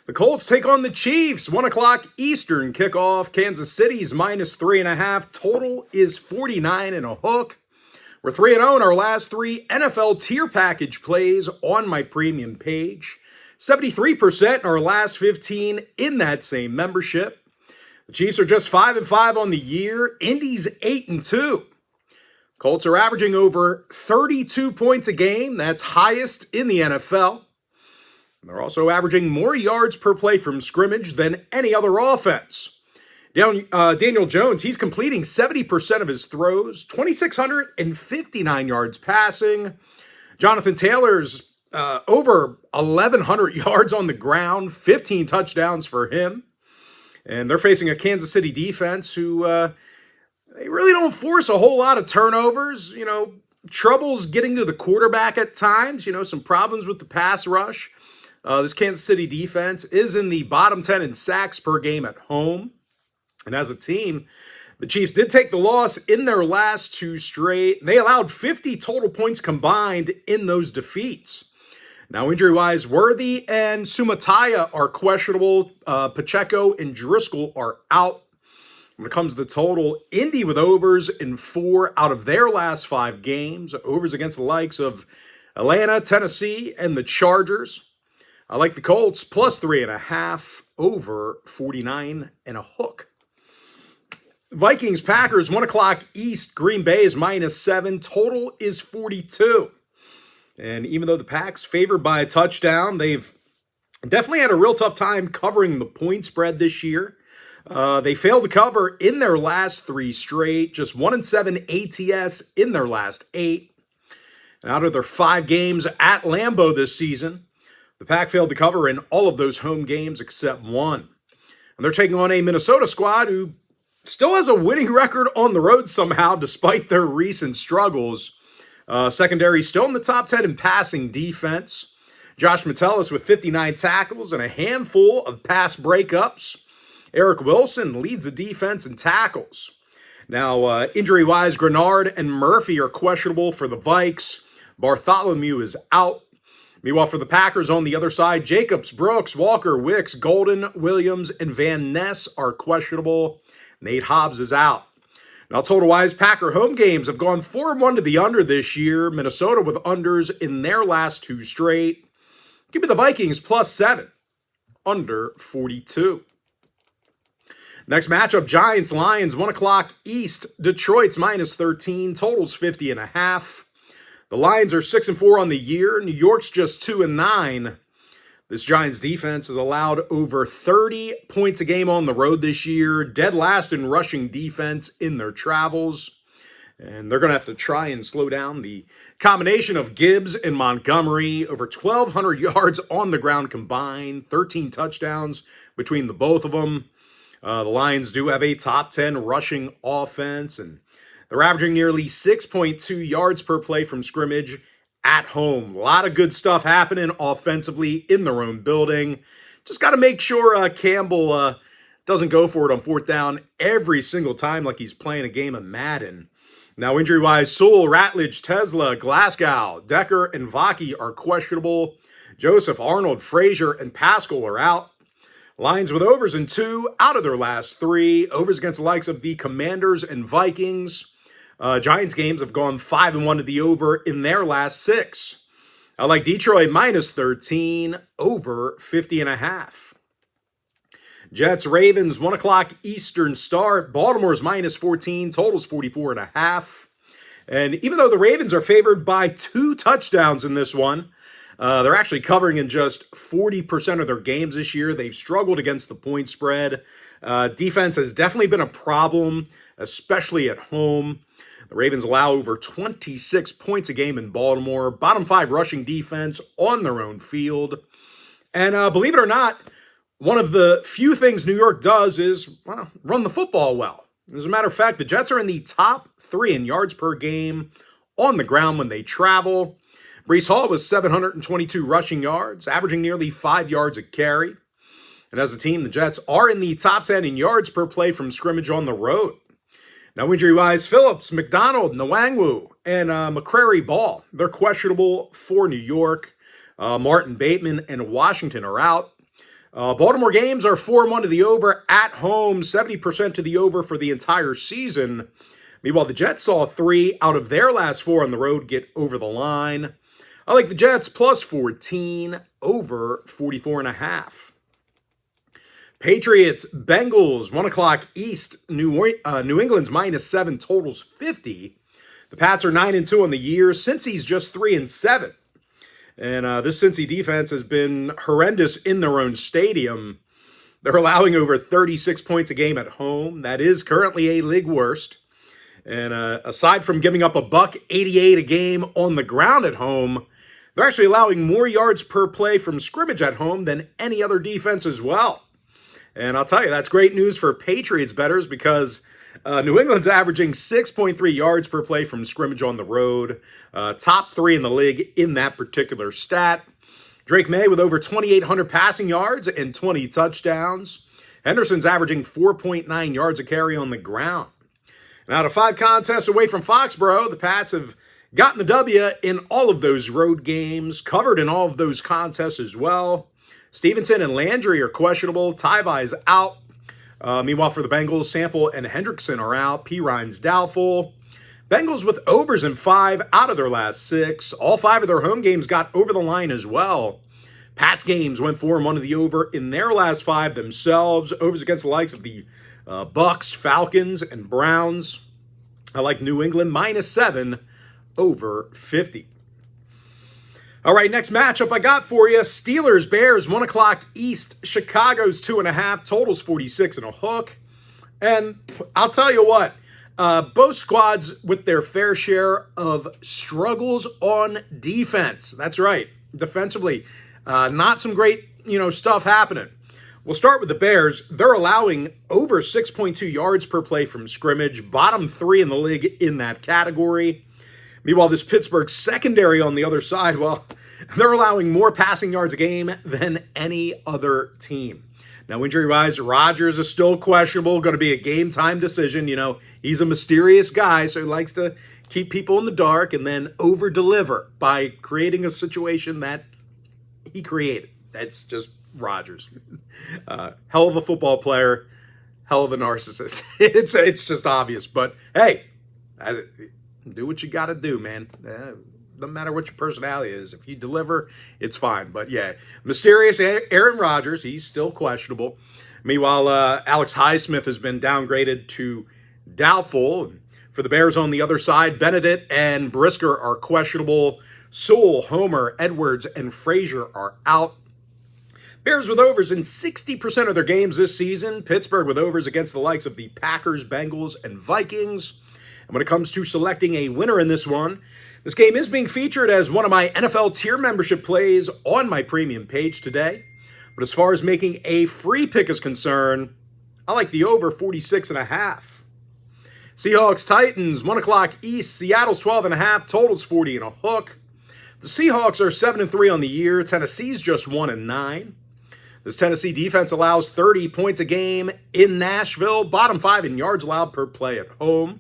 The Colts take on the Chiefs. 1 o'clock Eastern kickoff. Kansas City's -3.5. Total is 49 and a hook. We're 3-0 in our last 3 NFL tier package plays on my premium page. 73% in our last 15 in that same membership. The Chiefs are just 5-5 on the year. Indy's 8-2. Colts are averaging over 32 points a game. That's highest in the NFL. They're also averaging more yards per play from scrimmage than any other offense. Daniel Jones, he's completing 70% of his throws, 2,659 yards passing. Jonathan Taylor's over 1,100 yards on the ground, 15 touchdowns for him. And they're facing a Kansas City defense who they really don't force a whole lot of turnovers. Troubles getting to the quarterback at times, some problems with the pass rush. This Kansas City defense is in the bottom 10 in sacks per game at home. And as a team, the Chiefs did take the loss in their last 2 straight. They allowed 50 total points combined in those defeats. Now, injury-wise, Worthy and Sumataya are questionable. Pacheco and Driscoll are out. When it comes to the total, Indy with overs in 4 out of their last 5 games. Overs against the likes of Atlanta, Tennessee, and the Chargers. I like the Colts plus 3.5 over 49 and a hook. Vikings, Packers, 1 o'clock East. Green Bay is -7. Total is 42. And even though the Packs favored by a touchdown, they've definitely had a real tough time covering the point spread this year. They failed to cover in their last 3 straight, just 1-7 ATS in their last 8. And out of their 5 games at Lambeau this season, the Pack failed to cover in all of those home games except 1. And they're taking on a Minnesota squad who still has a winning record on the road somehow, despite their recent struggles. Secondary still in the top 10 in passing defense. Josh Metellus with 59 tackles and a handful of pass breakups. Eric Wilson leads the defense in tackles. Now, injury-wise, Grenard and Murphy are questionable for the Vikes. Bartholomew is out. Meanwhile, for the Packers on the other side, Jacobs, Brooks, Walker, Wicks, Golden, Williams, and Van Ness are questionable. Nate Hobbs is out. Now, total-wise, Packer home games have gone 4-1 to the under this year. Minnesota with unders in their last 2 straight. Give me the Vikings +7, under 42. Next matchup, Giants, Lions, 1 o'clock East. Detroit's -13, totals 50.5. The Lions are 6-4 on the year. New York's just 2-9. This Giants defense has allowed over 30 points a game on the road this year. Dead last in rushing defense in their travels. And they're going to have to try and slow down the combination of Gibbs and Montgomery. Over 1,200 yards on the ground combined. 13 touchdowns between the both of them. The Lions do have a top 10 rushing offense, and they're averaging nearly 6.2 yards per play from scrimmage at home. A lot of good stuff happening offensively in their own building. Just got to make sure Campbell doesn't go for it on 4th down every single time like he's playing a game of Madden. Now, injury-wise, Sewell, Ratledge, Tesla, Glasgow, Decker, and Vaki are questionable. Joseph, Arnold, Frazier, and Pascal are out. Lions with overs in 2 out of their last 3. Overs against the likes of the Commanders and Vikings. Giants games have gone 5-1 to the over in their last 6. I like Detroit -13, over 50.5. Jets, Ravens, 1 o'clock Eastern start. Baltimore's -14, totals 44.5. And even though the Ravens are favored by 2 touchdowns in this one, they're actually covering in just 40% of their games this year. They've struggled against the point spread. Defense has definitely been a problem, especially at home. The Ravens allow over 26 points a game in Baltimore. Bottom 5 rushing defense on their own field. And believe it or not, one of the few things New York does is, run the football well. As a matter of fact, the Jets are in the top 3 in yards per game on the ground when they travel. Breece Hall was 722 rushing yards, averaging nearly 5 yards a carry. And as a team, the Jets are in the top 10 in yards per play from scrimmage on the road. Now, injury-wise, Phillips, McDonald, Nwangwu, and McCrary Ball, they're questionable for New York. Martin Bateman and Washington are out. Baltimore games are 4-1 to the over at home, 70% to the over for the entire season. Meanwhile, the Jets saw 3 out of their last 4 on the road get over the line. I like the Jets plus 14 over 44.5. Patriots, Bengals, 1 o'clock East, New England's -7, totals 50. The Pats are 9-2 on the year. Cincy's just 3-7. And this Cincy defense has been horrendous in their own stadium. They're allowing over 36 points a game at home. That is currently a league worst. And aside from giving up a $188 a game on the ground at home, they're actually allowing more yards per play from scrimmage at home than any other defense as well. And I'll tell you, that's great news for Patriots bettors because New England's averaging 6.3 yards per play from scrimmage on the road. Top 3 in the league in that particular stat. Drake May with over 2,800 passing yards and 20 touchdowns. Henderson's averaging 4.9 yards a carry on the ground. And out of 5 contests away from Foxborough, the Pats have gotten the W in all of those road games, covered in all of those contests as well. Stevenson and Landry are questionable. Tyvai's out. Meanwhile, for the Bengals, Sample and Hendrickson are out. Ryan's doubtful. Bengals with overs in 5 out of their last 6. All 5 of their home games got over the line as well. Pats games went 4-1 to the over in their last 5 themselves. Overs against the likes of the Bucks, Falcons, and Browns. I like New England -7 over 50. All right, next matchup I got for you. Steelers, Bears, 1 o'clock East. Chicago's 2.5. Totals 46 and a hook. And I'll tell you what, both squads with their fair share of struggles on defense. That's right. Defensively, not some great, stuff happening. We'll start with the Bears. They're allowing over 6.2 yards per play from scrimmage. Bottom 3 in the league in that category. Meanwhile, this Pittsburgh secondary on the other side, well, they're allowing more passing yards a game than any other team. Now, injury-wise, Rodgers is still questionable, going to be a game-time decision. He's a mysterious guy, so he likes to keep people in the dark and then over-deliver by creating a situation that he created. That's just Rodgers. Hell of a football player, hell of a narcissist. It's just obvious. But, hey, do what you got to do, man. Doesn't matter what your personality is. If you deliver, it's fine. But, yeah, mysterious Aaron Rodgers, he's still questionable. Meanwhile, Alex Highsmith has been downgraded to doubtful. For the Bears on the other side, Benedict and Brisker are questionable. Sewell, Homer, Edwards, and Frazier are out. Bears with overs in 60% of their games this season. Pittsburgh with overs against the likes of the Packers, Bengals, and Vikings. And when it comes to selecting a winner in this one, this game is being featured as one of my NFL tier membership plays on my premium page today. But as far as making a free pick is concerned, I like the over 46.5. Seahawks, Titans, 1 o'clock East. Seattle's 12.5. Totals 40 and a hook. The Seahawks are 7-3 on the year. Tennessee's just 1-9. This Tennessee defense allows 30 points a game in Nashville. Bottom 5 in yards allowed per play at home.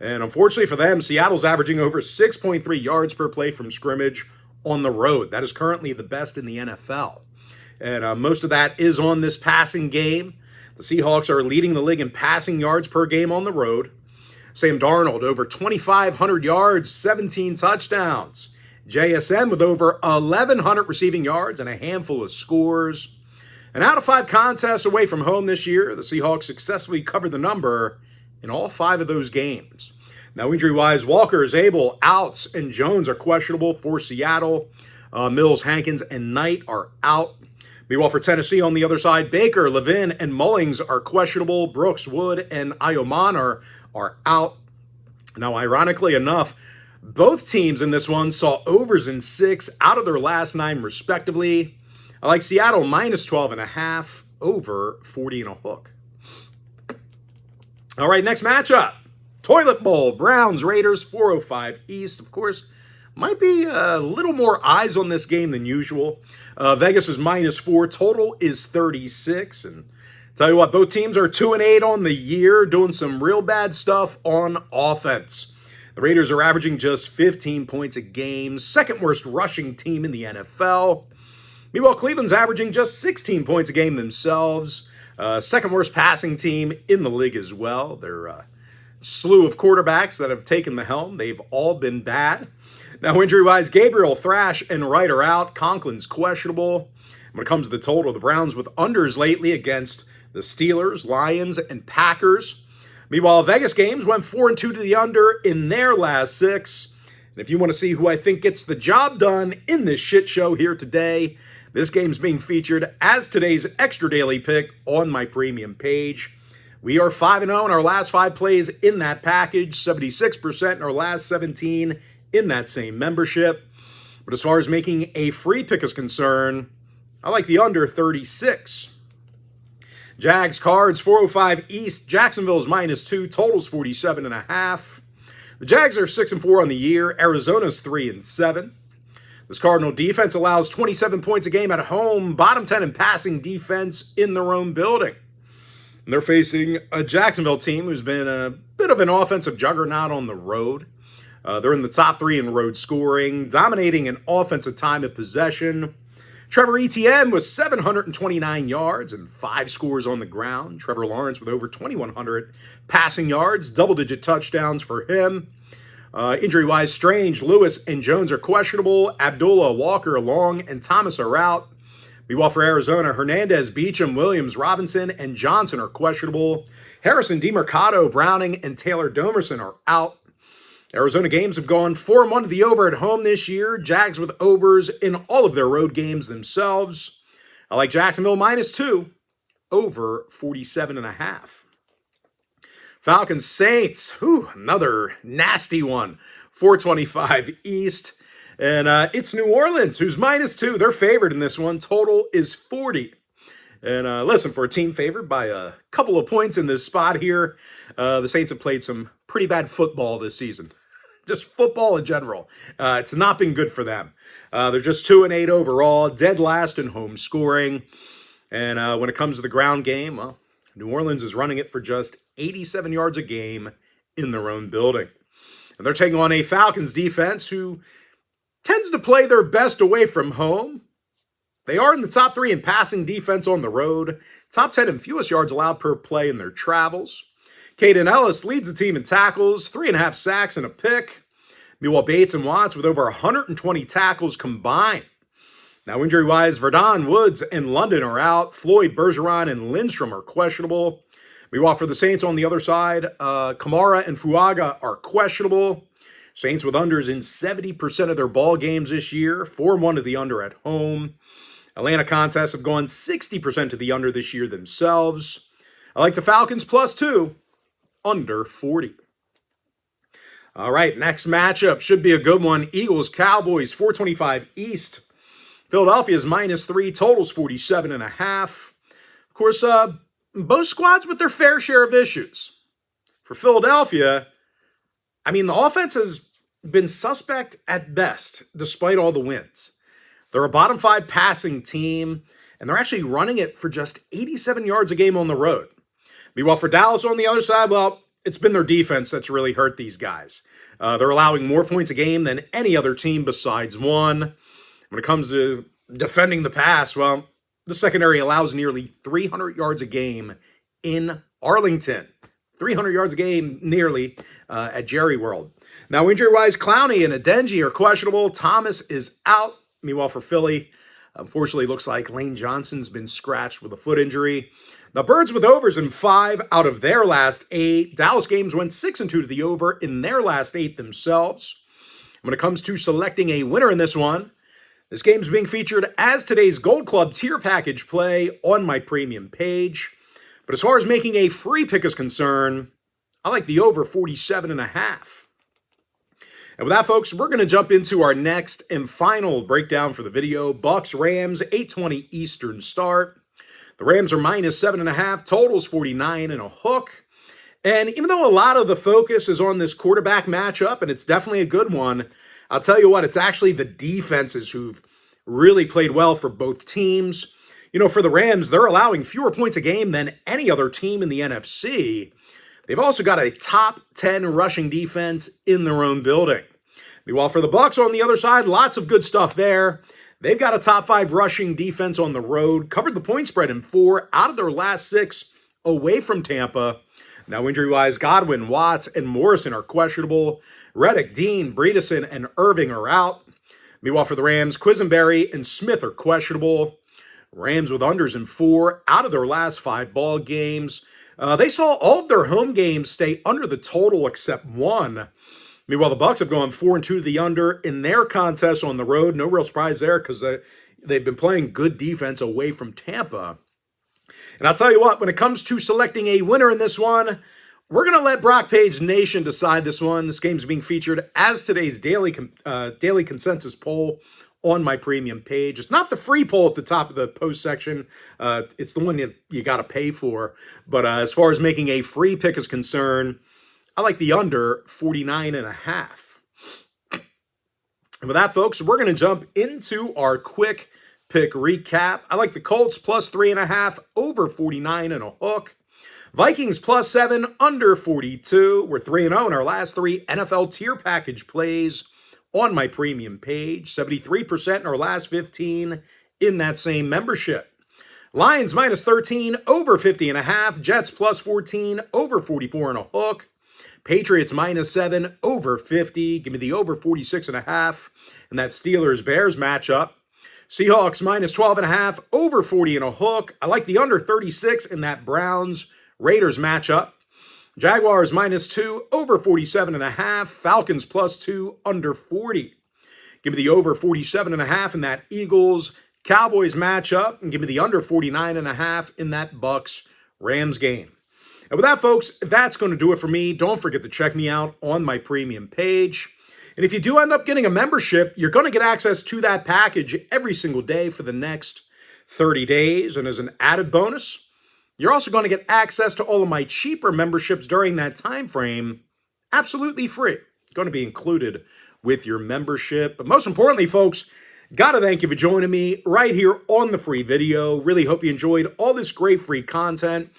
And unfortunately for them, Seattle's averaging over 6.3 yards per play from scrimmage on the road. That is currently the best in the NFL. And most of that is on this passing game. The Seahawks are leading the league in passing yards per game on the road. Sam Darnold, over 2,500 yards, 17 touchdowns. JSN with over 1,100 receiving yards and a handful of scores. And out of 5 contests away from home this year, the Seahawks successfully covered the number in all 5 of those games. Now, injury-wise, Walker, Zabel, Outs, and Jones are questionable for Seattle. Mills, Hankins, and Knight are out. Meanwhile, for Tennessee on the other side, Baker, Levin, and Mullings are questionable. Brooks, Wood, and Ioman are out. Now, ironically enough, both teams in this one saw overs in 6 out of their last 9, respectively. I like Seattle -12.5, over 40 and a hook. All right, next matchup. Toilet Bowl, Browns, Raiders, 4:05 East. Of course, might be a little more eyes on this game than usual. Vegas is -4. Total is 36. And tell you what, both teams are 2-8 on the year, doing some real bad stuff on offense. The Raiders are averaging just 15 points a game, second worst rushing team in the NFL. Meanwhile, Cleveland's averaging just 16 points a game themselves. Second worst passing team in the league as well. They're a slew of quarterbacks that have taken the helm. They've all been bad. Now, injury-wise, Gabriel, Thrash, and Wright are out. Conklin's questionable. When it comes to the total, the Browns with unders lately against the Steelers, Lions, and Packers. Meanwhile, Vegas games went 4-2 to the under in their last 6. And if you want to see who I think gets the job done in this shit show here today, this game's being featured as today's extra daily pick on my premium page. We are 5-0 in our last 5 plays in that package, 76% in our last 17 in that same membership. But as far as making a free pick is concerned, I like the under 36. Jags, Cards, 405 East. Jacksonville's -2. Total's 47.5. The Jags are 6-4 on the year. Arizona's 3-7. This Cardinal defense allows 27 points a game at home. Bottom 10 in passing defense in their own building. And they're facing a Jacksonville team who's been a bit of an offensive juggernaut on the road. They're in the top 3 in road scoring, dominating in offensive time of possession. Trevor Etienne with 729 yards and 5 scores on the ground. Trevor Lawrence with over 2,100 passing yards, double-digit touchdowns for him. Injury-wise, Strange, Lewis, and Jones are questionable. Abdullah, Walker, Long, and Thomas are out. Meanwhile, for Arizona, Hernandez, Beachum, Williams, Robinson, and Johnson are questionable. Harrison, DeMercado, Browning, and Taylor Domerson are out. Arizona games have gone 4-1 to the over at home this year. Jags with overs in all of their road games themselves. I like Jacksonville -2, over 47.5. Falcons, Saints, another nasty one, 425 East. And it's New Orleans, who's -2. They're favored in this one. Total is 40. And listen, for a team favored by a couple of points in this spot here, the Saints have played some pretty bad football this season. Just football in general. It's not been good for them. They're just 2-8 overall, dead last in home scoring. And when it comes to the ground game, well, New Orleans is running it for just 87 yards a game in their own building. And they're taking on a Falcons defense who tends to play their best away from home. They are in the top 3 in passing defense on the road, top 10 in fewest yards allowed per play in their travels. Caden Ellis leads the team in tackles, 3.5 sacks and a pick. Meanwhile, Bates and Watts with over 120 tackles combined. Now, injury-wise, Verdon, Woods, and London are out. Floyd, Bergeron, and Lindstrom are questionable. Meanwhile, for the Saints on the other side, Kamara and Fuaga are questionable. Saints with unders in 70% of their ball games this year, 4-1 to the under at home. Atlanta contests have gone 60% to the under this year themselves. I like the Falcons +2, under 40. All right, next matchup should be a good one. Eagles, Cowboys, 425 East. Philadelphia's -3, totals 47.5. Of course, both squads with their fair share of issues. For Philadelphia, I mean, the offense has been suspect at best, despite all the wins. They're a bottom 5 passing team, and they're actually running it for just 87 yards a game on the road. Meanwhile, for Dallas on the other side, well, it's been their defense that's really hurt these guys. They're allowing more points a game than any other team besides one. When it comes to defending the pass, well, the secondary allows nearly 300 yards a game in Arlington. 300 yards a game nearly at Jerry World. Now, injury-wise, Clowney and Adenji are questionable. Thomas is out. Meanwhile, for Philly, unfortunately, looks like Lane Johnson's been scratched with a foot injury. The Birds with overs in 5 out of their last 8. Dallas games went 6-2 to the over in their last 8 themselves. When it comes to selecting a winner in this one, this game's being featured as today's Gold Club tier package play on my premium page. But as far as making a free pick is concerned, I like the over 47.5. And with that, folks, we're going to jump into our next and final breakdown for the video. Bucks, Rams, 8:20 Eastern start. The Rams are -7.5, totals 49 and a hook. And even though a lot of the focus is on this quarterback matchup, and it's definitely a good one, I'll tell you what, it's actually the defenses who've really played well for both teams. You know, for the Rams, they're allowing fewer points a game than any other team in the NFC. They've also got a top 10 rushing defense in their own building. Meanwhile, for the Bucks on the other side, lots of good stuff there. They've got a top 5 rushing defense on the road, covered the point spread in 4 out of their last 6 away from Tampa. Now, injury-wise, Godwin, Watts, and Morrison are questionable. Reddick, Dean, Bredesen, and Irving are out. Meanwhile, for the Rams, Quisenberry and Smith are questionable. Rams with unders in 4 out of their last 5 ball games. They saw all of their home games stay under the total except one. Meanwhile, the Bucs have gone 4-2 to the under in their contest on the road. No real surprise there because they've been playing good defense away from Tampa. And I'll tell you what, when it comes to selecting a winner in this one, we're going to let Brock Page Nation decide this one. This game's being featured as today's daily consensus poll on my premium page. It's not the free poll at the top of the post section. It's the one you got to pay for. But as far as making a free pick is concerned, I like the under 49.5. And with that, folks, we're going to jump into our quick pick recap. I like the Colts plus 3.5 over 49 and a hook. Vikings plus 7 under 42. We're 3-0 in our last 3 NFL tier package plays on my premium page. 73% in our last 15 in that same membership. Lions minus 13 over 50.5. Jets plus 14 over 44 and a hook. Patriots minus 7 over 50. Give me the over 46.5 in that Steelers-Bears matchup. Seahawks minus 12.5 over 40 and a hook. I like the under 36 in that Browns-Raiders matchup. Jaguars minus 2 over 47.5. Falcons plus 2 under 40. Give me the over 47.5 in that Eagles-Cowboys matchup. And give me the under 49.5 in that Bucs-Rams game. And with that, folks, that's going to do it for me. Don't forget to check me out on my premium page. And if you do end up getting a membership, you're going to get access to that package every single day for the next 30 days. And as an added bonus, you're also going to get access to all of my cheaper memberships during that time frame, absolutely free. It's going to be included with your membership. But most importantly, folks, got to thank you for joining me right here on the free video. Really hope you enjoyed all this great free content.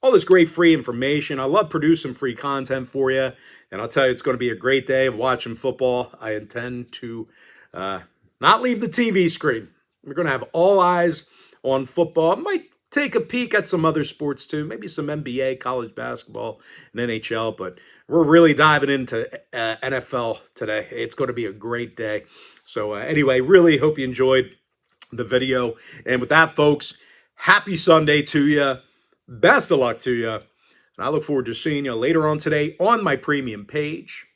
All this great free information. I love producing free content for you. And I'll tell you, it's going to be a great day of watching football. I intend to not leave the TV screen. We're going to have all eyes on football. I might take a peek at some other sports too. Maybe some NBA, college basketball, and NHL. But we're really diving into NFL today. It's going to be a great day. So anyway, really hope you enjoyed the video. And with that, folks, happy Sunday to you. Best of luck to you, and I look forward to seeing you later on today on my premium page.